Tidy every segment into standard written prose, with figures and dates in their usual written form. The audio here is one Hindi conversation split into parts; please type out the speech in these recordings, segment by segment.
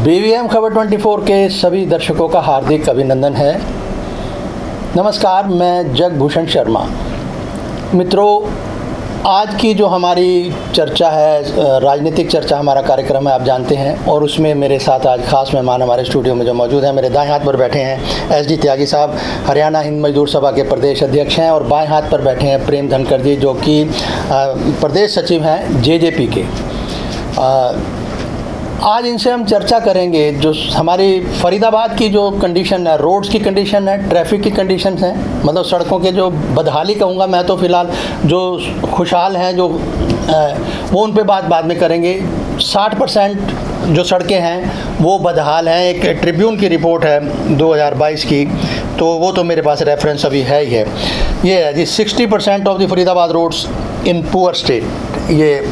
BVM खबर 24 के सभी दर्शकों का हार्दिक अभिनंदन है। नमस्कार, मैं जगभूषण शर्मा। मित्रों, आज की जो हमारी चर्चा है, राजनीतिक चर्चा हमारा कार्यक्रम है, आप जानते हैं, और उसमें मेरे साथ आज खास मेहमान हमारे स्टूडियो में जो मौजूद हैं, मेरे दाएं हाथ पर बैठे हैं SD त्यागी साहब, हरियाणा हिंद मजदूर सभा के प्रदेश अध्यक्ष हैं, और बाएं हाथ पर बैठे हैं प्रेम धनखड़ जी, जो कि प्रदेश सचिव हैं JJP के। आज इनसे हम चर्चा करेंगे जो हमारी फरीदाबाद की जो कंडीशन है, रोड्स की कंडीशन है, ट्रैफिक की कंडीशन है, मतलब सड़कों के जो बदहाली कहूँगा मैं तो फ़िलहाल, जो खुशहाल हैं जो वो उन पे बात बाद में करेंगे। 60% जो सड़कें हैं वो बदहाल हैं। एक ट्रिब्यून की रिपोर्ट है 2022 की, तो वो तो मेरे पास रेफरेंस अभी है ही है। ये है जी, 60% of the Faridabad roads in poor state, ये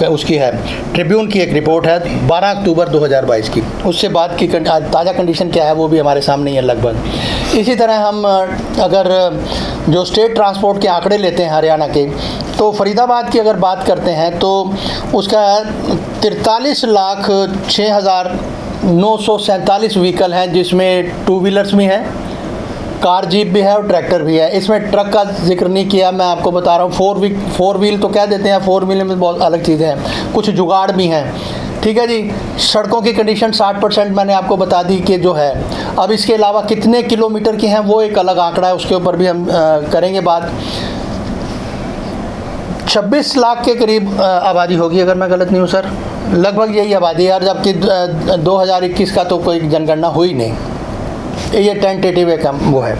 उसकी है, ट्रिब्यून की एक रिपोर्ट है 12 अक्टूबर 2022 की। उससे बाद की ताज़ा कंडीशन क्या है वो भी हमारे सामने ही है लगभग। इसी तरह हम अगर जो स्टेट ट्रांसपोर्ट के आंकड़े लेते हैं हरियाणा के, तो फरीदाबाद की अगर बात करते हैं तो उसका 43,06,947 व्हीकल हैं, जिसमें 2 व्हीलर्स भी हैं, कार जीप भी है और ट्रैक्टर भी है। इसमें ट्रक का जिक्र नहीं किया, मैं आपको बता रहा हूँ। 4 व्हील तो कह देते हैं, 4 व्हील में बहुत अलग चीज़ें हैं, कुछ जुगाड़ भी हैं। ठीक है जी। सड़कों की कंडीशन 60% मैंने आपको बता दी कि जो है। अब इसके अलावा कितने किलोमीटर की हैं वो एक अलग आंकड़ा है, उसके ऊपर भी हम करेंगे बात। 26 लाख के करीब आबादी होगी, अगर मैं गलत नहीं हूँ सर, लगभग यही आबादी है। और जबकि 2021 का तो कोई जनगणना हुई नहीं, ये टेंटेटिव एक वो है।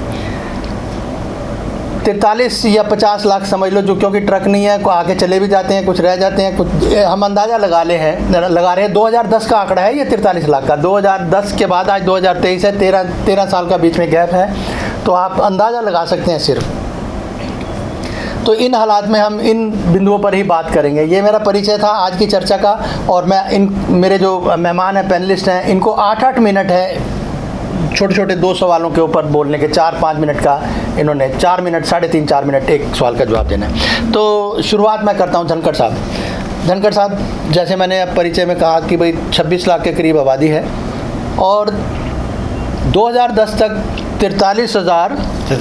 43 या 50 लाख समझ लो, जो क्योंकि ट्रक नहीं है, को आगे चले भी जाते हैं, कुछ रह जाते हैं, कुछ हम अंदाज़ा लगा रहे हैं। 2010 का आंकड़ा है ये 43 लाख का। 2010 के बाद आज 2023 है, 13 साल का बीच में गैप है, तो आप अंदाज़ा लगा सकते हैं सिर्फ। तो इन हालात में हम इन बिंदुओं पर ही बात करेंगे। ये मेरा परिचय था आज की चर्चा का, और मैं मेरे जो मेहमान हैं, पैनलिस्ट हैं, इनको 8-8 मिनट है छोटे छोटे 2 सवालों के ऊपर बोलने के। 4-5 मिनट का इन्होंने 4 मिनट, 3.5-4 मिनट एक सवाल का जवाब देना है। तो शुरुआत मैं करता हूं धनखड़ साहब। जैसे मैंने परिचय में कहा कि भाई 26 लाख के करीब आबादी है, और 2010 तक 43,000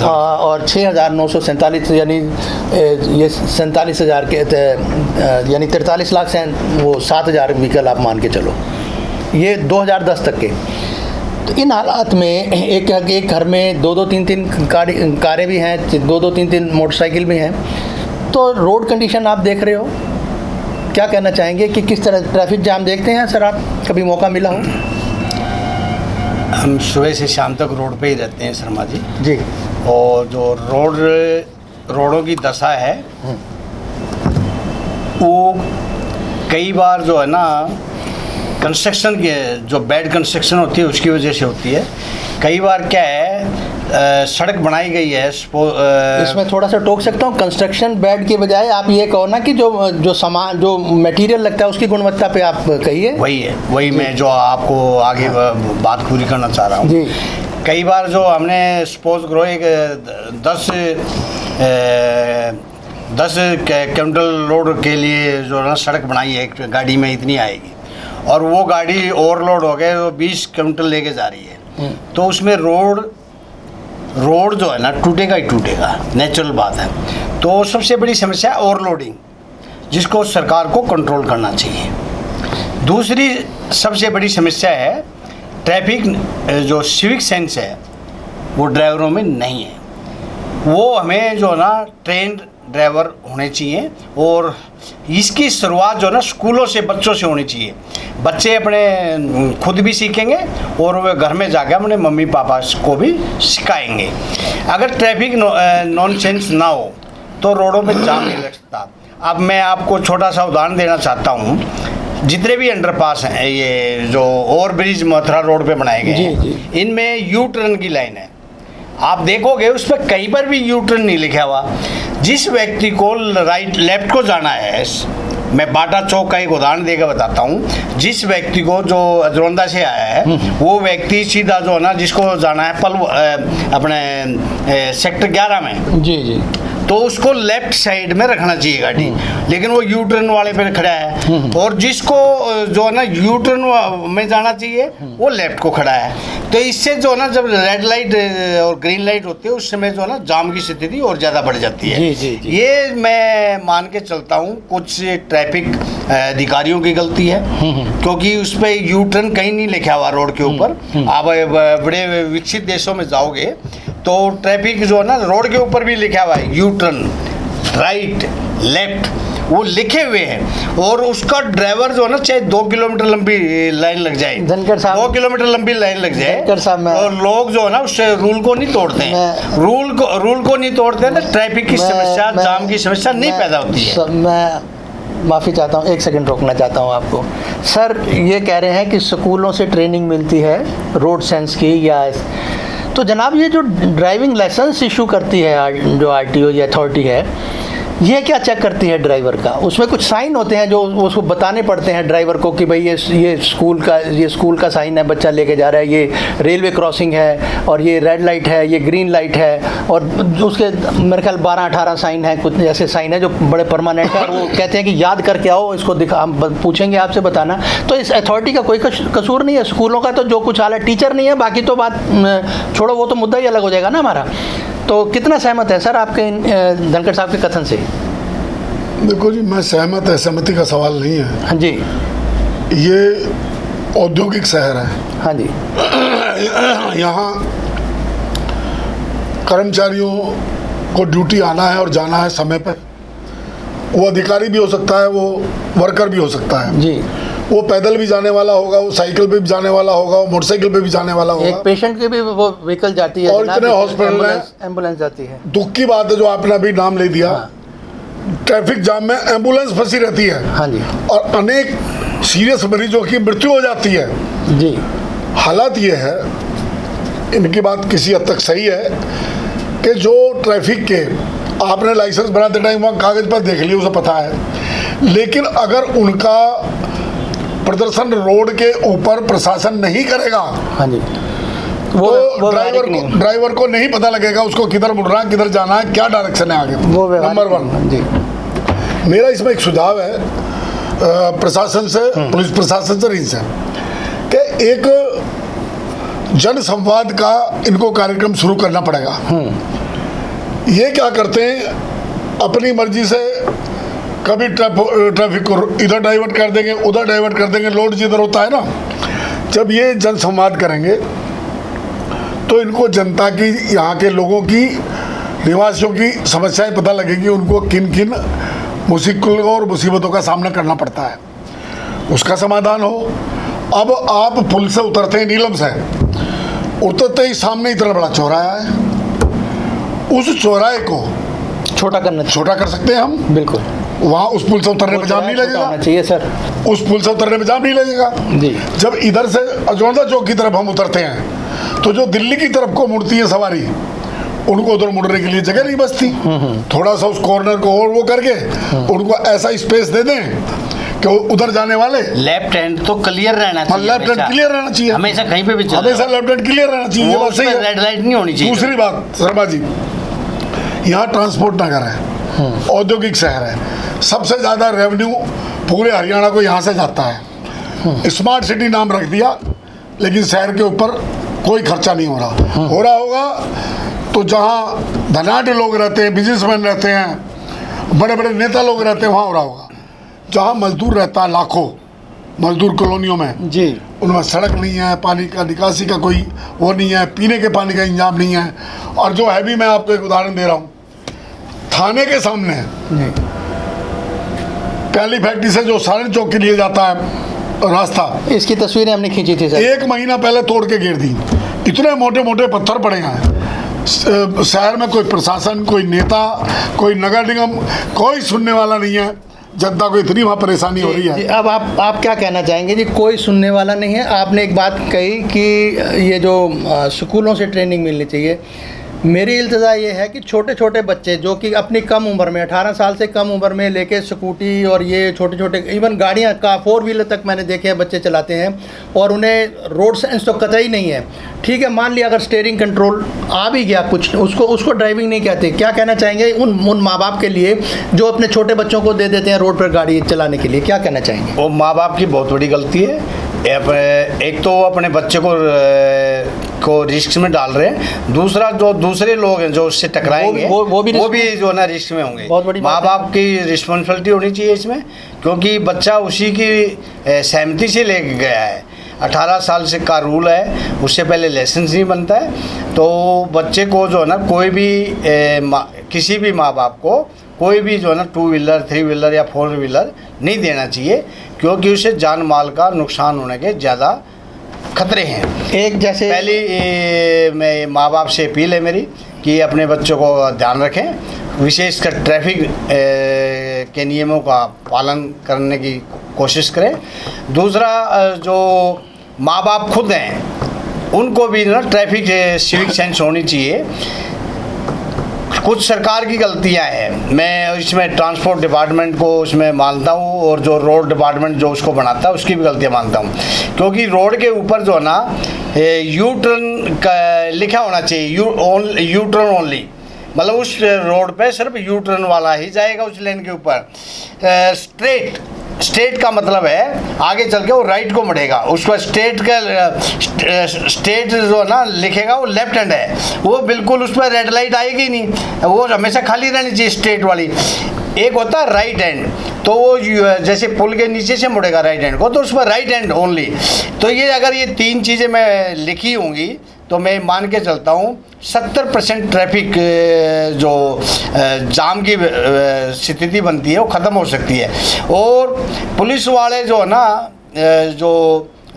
और 6,947, यानी ये 47,000 के, यानी 43 लाख से वो 7,000 व्हीकल आप मान के चलो, ये 2010 तक के। तो इन हालात में एक घर में 2-2, 3-3 कारें भी हैं, 2-2, 3-3 मोटरसाइकिल भी हैं। तो रोड कंडीशन आप देख रहे हो, क्या कहना चाहेंगे कि किस तरह ट्रैफिक जाम देखते हैं सर आप, कभी मौका मिला हो? हम सुबह से शाम तक रोड पे ही रहते हैं शर्मा जी। और जो रोडों की दशा है वो कई बार जो है ना, कंस्ट्रक्शन की जो बैड कंस्ट्रक्शन होती है उसकी वजह से होती है। कई बार क्या है, सड़क बनाई गई है, इसमें थोड़ा सा टोक सकता हूँ, कंस्ट्रक्शन बैड के बजाय आप ये कहो ना कि जो सामान, जो मटेरियल लगता है उसकी गुणवत्ता पे आप कहिए। वही मैं जो आपको आगे बात पूरी करना चाह रहा हूँ जी। कई बार जो हमने सपोज करो एक 10 क्विंटल लोड के लिए जो ना सड़क बनाई है, एक गाड़ी में इतनी आएगी, और वो गाड़ी ओवरलोड हो गए, वो 20 क्विंटल लेके जा रही है, तो उसमें रोड जो है ना टूटेगा ही टूटेगा, नेचुरल बात है। तो सबसे बड़ी समस्या है ओवरलोडिंग, जिसको सरकार को कंट्रोल करना चाहिए। दूसरी सबसे बड़ी समस्या है ट्रैफिक, जो सिविक सेंस है वो ड्राइवरों में नहीं है। वो हमें जो है ना ट्रेंड ड्राइवर होने चाहिए, और इसकी शुरुआत जो है ना स्कूलों से, बच्चों से होनी चाहिए। बच्चे अपने खुद भी सीखेंगे और वे घर में जाकर अपने मम्मी पापा को भी सिखाएंगे। अगर ट्रैफिक नॉनसेंस ना हो तो रोडों में जाम नहीं लग सकता। अब मैं आपको छोटा सा उदाहरण देना चाहता हूँ। जितने भी अंडरपास हैं, ये जो ओवरब्रिज मथुरा रोड पे बनाए गए हैं, इनमें यू टर्न की लाइन है। आप देखोगे उस पर कहीं पर भी यू टर्न नहीं लिखा हुआ। जिस व्यक्ति को राइट लेफ्ट को जाना है, मैं बाटा चौक का एक उदाहरण देकर बताता हूँ। जिस व्यक्ति को जो अजरोंदा से आया है, वो व्यक्ति सीधा जो है ना, जिसको जाना है अपने सेक्टर 11 में जी, तो उसको लेफ्ट साइड में रखना चाहिए गाड़ी, लेकिन वो यू टर्न वाले पे खड़ा है, और जिसको जो है ना यू टर्न में जाना चाहिए वो लेफ्ट को खड़ा है। तो इससे जो है ना जब रेड लाइट और ग्रीन लाइट होती है उस समय जो है ना जाम की स्थिति और ज़्यादा बढ़ जाती है। जी। ये मैं मान के चलता हूँ कुछ ट्रैफिक अधिकारियों की गलती है, क्योंकि उस पर यू टर्न कहीं नहीं लिखा हुआ रोड के ऊपर। आप बड़े विकसित देशों में जाओगे तो ट्रैफिक जो है ना रोड के ऊपर भी लिखा हुआ है यू टर्न, राइट, लेफ्ट, वो लिखे हुए हैं। और उसका ड्राइवर जो है ना चाहे 2 किलोमीटर लंबी लाइन लग जाए, धनखड़ साहब 2 किलोमीटर लंबी लाइन लग जाए, धनखड़ साहब और लोग जो है ना उससे रूल को नहीं तोड़ते हैं, रूल को नहीं तोड़ते हैं तो ट्रैफिक की समस्या, जाम की समस्या नहीं पैदा होती है। मैं माफ़ी चाहता हूँ, 1 सेकंड रोकना चाहता हूँ आपको। सर ये कह रहे हैं कि स्कूलों से ट्रेनिंग मिलती है रोड सेंस की, या तो जनाब ये जो ड्राइविंग लाइसेंस इशू करती है जो आरटीओ या अथॉरिटी है, ये क्या चेक करती है ड्राइवर का? उसमें कुछ साइन होते हैं जो उसको बताने पड़ते हैं ड्राइवर को कि भाई ये स्कूल का साइन है, बच्चा लेके जा रहा है, ये रेलवे क्रॉसिंग है, और ये रेड लाइट है, ये ग्रीन लाइट है, और उसके मेरे ख्याल 12-18 साइन हैं, कुछ ऐसे साइन है जो बड़े परमानेंट है, और वो कहते हैं कि याद करके आओ, इसको दिखा, हम पूछेंगे आपसे बताना। तो इस अथॉरिटी का कोई कसूर नहीं है, स्कूलों का तो जो कुछ हाल है, टीचर नहीं है, बाकी तो बात छोड़ो, वो तो मुद्दा ही अलग हो जाएगा ना हमारा। तो कितना सहमत है सर आपके धनखड़ साहब के कथन से? देखो जी, मैं सहमत है, सहमति का सवाल नहीं है। हाँ जी। ये औद्योगिक शहर है। हाँ जी। यहाँ कर्मचारियों को ड्यूटी आना है और जाना है समय पर। वो अधिकारी भी हो सकता है, वो वर्कर भी हो सकता है जी। वो पैदल भी जाने वाला होगा, वो साइकिल पे भी जाने वाला होगा, वो मोटरसाइकिल पे भी जाने वाला होगा। एक पेशेंट की भी वो व्हीकल जाती है, और इतने हॉस्पिटल में एम्बुलेंस जाती है। दुख की बात है जो आपने अभी नाम ले दिया, ट्रैफिक जाम में एम्बुलेंस फंसी रहती है। हाँ जी। और अनेक सीरियस मरीजों की मृत्यु हो जाती है जी। हालात ये है, इनकी बात किसी हद तक सही है कि जो ट्रैफिक के आपने लाइसेंस बनाते टाइम वहाँ कागज पर देख लिया, उसे पता है, लेकिन अगर उनका प्रदर्शन रोड के ऊपर प्रशासन नहीं करेगा, हाँ जी, वो ड्राइवर को नहीं पता लगेगा उसको किधर मुड़ना है, किधर जाना है, क्या डायरेक्शन है आगे। नंबर 1 जी। मेरा इसमें एक सुझाव है प्रशासन से, पुलिस प्रशासन से, इनसे कि एक जन संवाद का इनको कार्यक्रम शुरू करना पड़ेगा। ये क्या करते हैं, अपनी मर्जी से कभी ट्रैफिक को इधर डाइवर्ट कर देंगे, उधर डाइवर्ट कर देंगे, लोड जिधर होता है ना। जब ये जन संवाद करेंगे तो इनको जनता की, यहाँ के लोगों की, निवासियों की समस्याएं पता लगेंगी, उनको किन किन मुश्किलों और मुसीबतों का सामना करना पड़ता है, उसका समाधान हो। अब आप पुल से उतरते हैं, नीलम से उतरते ही सामने इतना बड़ा चौराहा है, उस चौराहे को छोटा कर सकते हैं हम। बिल्कुल। वहाँ उस पुल से उतरने में जाम नहीं लगेगा। चाहिए सर, उस पुल से उतरने में जाम नहीं लगेगा जी। जब इधर से अजोड़ा चौक की तरफ हम उतरते हैं तो जो दिल्ली की तरफ को मुड़ती है सवारी, उनको उधर मुड़ने के लिए जगह नहीं बचती। थोड़ा सा उस कॉर्नर को और वो करके उनको ऐसा स्पेस दे दें कि उधर जाने वाले लेफ्ट हैंड तो क्लियर रहना चाहिए, लेफ्ट हैंड क्लियर रहना चाहिए, हमेशा कहीं पे भी चल, हमेशा लेफ्ट हैंड क्लियर रहना चाहिए। ये बात सही है, रेड लाइट नहीं होनी चाहिए। दूसरी बात शर्मा जी, यहाँ ट्रांसपोर्ट नगर है, औद्योगिक शहर है, सबसे ज्यादा रेवेन्यू पूरे हरियाणा को यहाँ से जाता है। स्मार्ट सिटी नाम रख दिया, लेकिन शहर के ऊपर कोई खर्चा नहीं हो रहा होगा तो जहाँ धनाढ़ लोग रहते हैं, बिजनेसमैन रहते हैं, बड़े बड़े नेता लोग रहते हैं, वहाँ हो रहा होगा। जहाँ मजदूर रहता है, लाखों मजदूर कॉलोनियों में जी, उनमें सड़क नहीं है, पानी का निकासी का कोई वो नहीं है, पीने के पानी का इंतजाम नहीं है। और जो है भी, मैं आपको एक उदाहरण दे रहा हूँ, थाने के सामने प्याली फैक्ट्री से जो सारण चौक के लिए जाता है रास्ता, इसकी तस्वीरें हमने खींची थी सर, 1 महीना पहले तोड़ के गिर दी। इतने मोटे मोटे पत्थर पड़े हैं। शहर में कोई प्रशासन, कोई नेता, कोई नगर निगम, कोई सुनने वाला नहीं है। जनता को इतनी वहाँ परेशानी हो रही है। अब आप क्या कहना चाहेंगे जी? कोई सुनने वाला नहीं है। आपने एक बात कही कि ये जो स्कूलों से ट्रेनिंग मिलनी चाहिए, मेरी इल्तजा ये है कि छोटे छोटे बच्चे जो कि अपनी कम उम्र में 18 साल से कम उम्र में लेके स्कूटी और ये छोटे छोटे इवन गाड़ियाँ का 4 व्हीलर तक मैंने देखे हैं बच्चे चलाते हैं और उन्हें रोड सेंस तो कतई नहीं है। ठीक है, मान लिया अगर स्टीयरिंग कंट्रोल आ भी गया कुछ, उसको ड्राइविंग नहीं कहते। क्या कहना चाहेंगे उन माँ बाप के लिए जो अपने छोटे बच्चों को दे देते हैं रोड पर गाड़ी चलाने के लिए, क्या कहना चाहेंगे? वो माँ बाप की बहुत बड़ी गलती है। एक तो अपने बच्चे को रिस्क में डाल रहे हैं, दूसरा जो दूसरे लोग हैं जो उससे टकराएंगे वो भी जो है ना रिस्क में होंगे। माँ बाप की रिस्पॉन्सिबिलिटी होनी चाहिए इसमें, क्योंकि बच्चा उसी की सहमति से लेके गया है। 18 साल से का रूल है, उससे पहले लाइसेंस नहीं बनता है। तो बच्चे को जो है ना कोई भी किसी भी माँ बाप को कोई भी जो है ना 2 व्हीलर 3 व्हीलर या 4 व्हीलर नहीं देना चाहिए, क्योंकि उससे जान माल का नुकसान होने के ज़्यादा खतरे हैं। एक जैसे पहली मैं माँ बाप से अपील है मेरी कि अपने बच्चों को ध्यान रखें, विशेषकर ट्रैफिक के नियमों का पालन करने की कोशिश करें। दूसरा, जो माँ बाप खुद हैं उनको भी ना ट्रैफिक सिविक सेंस होनी चाहिए। कुछ सरकार की गलतियां हैं, मैं इसमें ट्रांसपोर्ट डिपार्टमेंट को उसमें मानता हूँ, और जो रोड डिपार्टमेंट जो उसको बनाता है उसकी भी गलतियां मानता हूँ। क्योंकि रोड के ऊपर जो है ना यू टर्न का लिखा होना चाहिए, यू टर्न ओनली, मतलब उस रोड पे सिर्फ यू टर्न वाला ही जाएगा उस लेन के ऊपर। स्ट्रेट का मतलब है आगे चल के वो राइट को मुड़ेगा, उसको स्ट्रेट जो ना लिखेगा वो लेफ्ट हैंड है, वो बिल्कुल उस पर रेड लाइट आएगी नहीं, वो हमेशा खाली रहनी चाहिए स्ट्रेट वाली। एक होता है राइट हैंड, तो वो जैसे पुल के नीचे से मुड़ेगा राइट हैंड को, तो उस पर राइट हैंड ओनली। तो ये अगर ये 3 चीज़ें मैं लिखी होंगी तो मैं मान के चलता हूँ 70% ट्रैफिक जो जाम की स्थिति बनती है वो ख़त्म हो सकती है। और पुलिस वाले जो है ना जो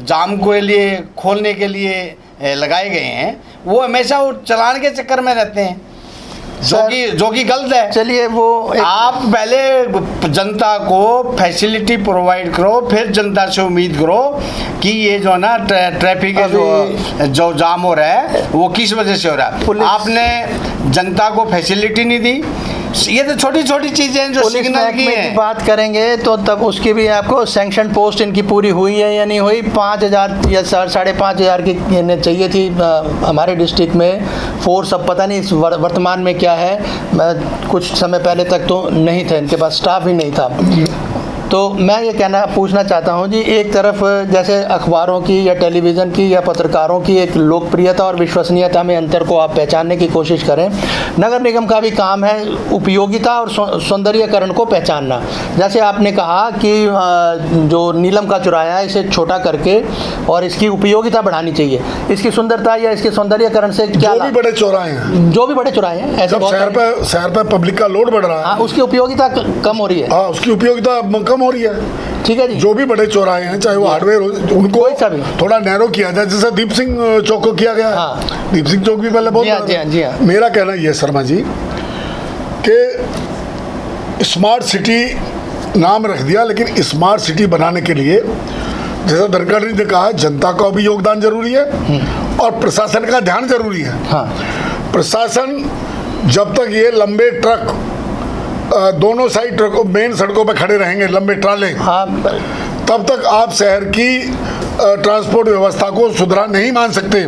जाम के लिए खोलने के लिए लगाए गए हैं, वो हमेशा वो चलान के चक्कर में रहते हैं, जो कि गलत है। चलिए, वो आप पहले जनता को फैसिलिटी प्रोवाइड करो, फिर जनता से उम्मीद करो कि ये जो ना ट्रैफिक जो जाम हो रहा है वो किस वजह से हो रहा है। आपने जनता को फैसिलिटी नहीं दी। ये तो छोटी छोटी चीज़ें हैं जो सिग्नल की हैं। बात करेंगे तो तब उसकी भी आपको सैंक्शन पोस्ट इनकी पूरी हुई है या नहीं हुई। 5,000 या 5,500 की चाहिए थी हमारे डिस्ट्रिक्ट में फोर्स। अब पता नहीं वर्तमान में क्या है, कुछ समय पहले तक तो नहीं था, इनके पास स्टाफ ही नहीं था। तो मैं ये पूछना चाहता हूँ जी, एक तरफ जैसे अखबारों की या टेलीविज़न की या पत्रकारों की एक लोकप्रियता और विश्वसनीयता में अंतर को आप पहचानने की कोशिश करें। नगर निगम का भी काम है उपयोगिता और सौंदर्यीकरण को पहचानना। जैसे आपने कहा कि जो नीलम का चौराहा है इसे छोटा करके और इसकी उपयोगिता बढ़ानी चाहिए। इसकी सुंदरता या इसके सौंदर्यीकरण से क्या, जो भी बड़े चौराहे हैं ऐसे शहर पे पब्लिक का लोड बढ़ रहा है, हाँ, उसकी उपयोगिता कम हो रही है। हाँ, उसकी उपयोगिता कम हो रही है। ठीक है जी। जो भी बड़े चौराहे हैं, चाहे वो हार्डवेयर हो, उनको थोड़ा नैरो किया जाए, जैसे दीप सिंह चौक को किया गया। हाँ। दीप सिंह चौक भी पहले बहुत जी हाँ। मेरा कहना यह शर्मा जी कि स्मार्ट सिटी नाम रख दिया, लेकिन स्मार्ट सिटी बनाने के लिए जैसा धनखड़ ने कहा, जनता का भी योगदान जरूरी है और प्रशासन का ध्यान जरूरी है। हाँ। प्रशासन जब तक ये लंबे ट्रक दोनों साइड ट्रकों मेन सड़कों पर खड़े रहेंगे, लंबे ट्राले, हाँ, तब तक आप शहर की ट्रांसपोर्ट व्यवस्था को सुधरा नहीं मान सकते।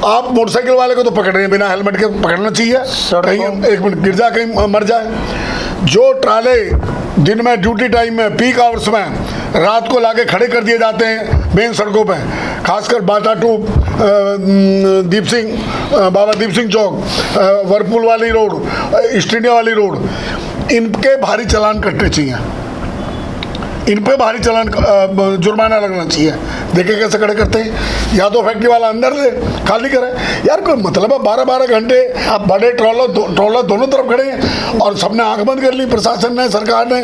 आप मोटरसाइकिल वाले को तो पकड़ रहे हैं, बिना हेलमेट के पकड़ना चाहिए, कहीं 1 मिनट गिर जाए, कहीं मर जाए। जो ट्राले दिन में ड्यूटी टाइम में पीक आवर्स में रात को लाके खड़े कर दिए जाते हैं मेन सड़कों पे, खासकर Bata to Baba Deep Singh Chowk, Whirlpool वाली रोड, ईस्ट इंडिया वाली रोड, इनके भारी चालान कटने चाहिए, इन पे भारी चालान जुर्माना लगना चाहिए। देखे कैसे खड़े करते हैं, या तो फैक्ट्री वाला अंदर ले खाली करे, यार कोई मतलब है 12-12 घंटे अब बड़े ट्रॉलर दोनों तरफ खड़े हैं और सबने आंख बंद कर ली, प्रशासन ने, सरकार ने,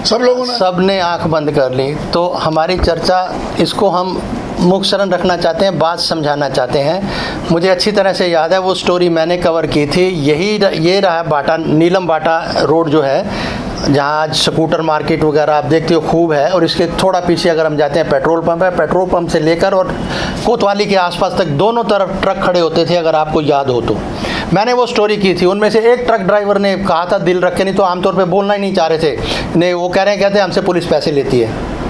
सब लोगों ने, सबने आंख बंद कर ली। तो हमारी चर्चा इसको हम मुख्य शरण रखना चाहते हैं, बात समझाना चाहते हैं। मुझे अच्छी तरह से याद है वो स्टोरी मैंने कवर की थी, ये रहा बाटा, नीलम बाटा रोड जो है, जहाँ आज स्कूटर मार्केट वगैरह आप देखते हो खूब है। और इसके थोड़ा पीछे अगर हम जाते हैं पेट्रोल पंप है, पेट्रोल पंप से लेकर और कोतवाली के आसपास तक दोनों तरफ ट्रक खड़े होते थे, अगर आपको याद हो तो। मैंने वो स्टोरी की थी, उनमें से एक ट्रक ड्राइवर ने कहा था दिल रख के, नहीं तो आमतौर पे बोलना ही नहीं चाह रहे थे, नहीं वो कह रहे हैं, कहते हैं हमसे पुलिस पैसे लेती है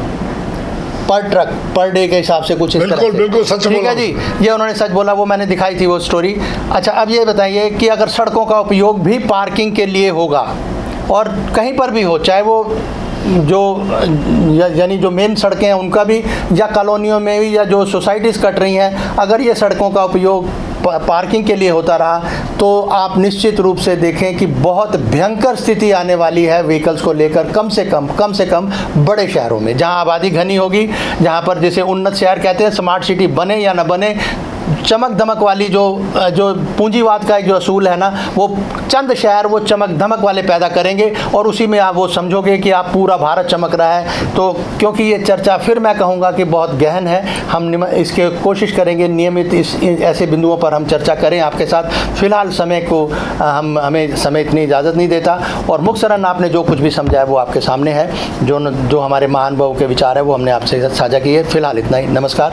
पर ट्रक पर डे के हिसाब से कुछ इस तरह से। बिल्कुल सच ठीक बोला। है जी, ये उन्होंने सच बोला, वो मैंने दिखाई थी वो स्टोरी। अच्छा अब ये बताइए कि अगर सड़कों का उपयोग भी पार्किंग के लिए होगा और कहीं पर भी हो, चाहे वो जो यानी जो मेन सड़कें हैं उनका भी, या कॉलोनियों में भी, या जो सोसाइटीज़ कट रही हैं, अगर ये सड़कों का उपयोग पार्किंग के लिए होता रहा तो आप निश्चित रूप से देखें कि बहुत भयंकर स्थिति आने वाली है व्हीकल्स को लेकर, कम से कम बड़े शहरों में जहां आबादी घनी होगी, जहां पर जैसे उन्नत शहर कहते हैं, स्मार्ट सिटी बने या न बने, चमक धमक वाली जो पूंजीवाद का एक जो असूल है ना, वो चंद शहर वो चमक धमक वाले पैदा करेंगे और उसी में आप वो समझोगे कि आप पूरा भारत चमक रहा है। तो क्योंकि ये चर्चा फिर मैं कहूँगा कि बहुत गहन है, हम इसके कोशिश करेंगे नियमित इस ऐसे बिंदुओं पर हम चर्चा करें आपके साथ। फिलहाल समय को हमें समय इतनी इजाज़त नहीं देता, और मुख्तसरन आपने जो कुछ भी समझाया वो आपके सामने है, जो हमारे महानुभाव के विचार है वो हमने आपसे साझा किए। फिलहाल इतना ही, नमस्कार।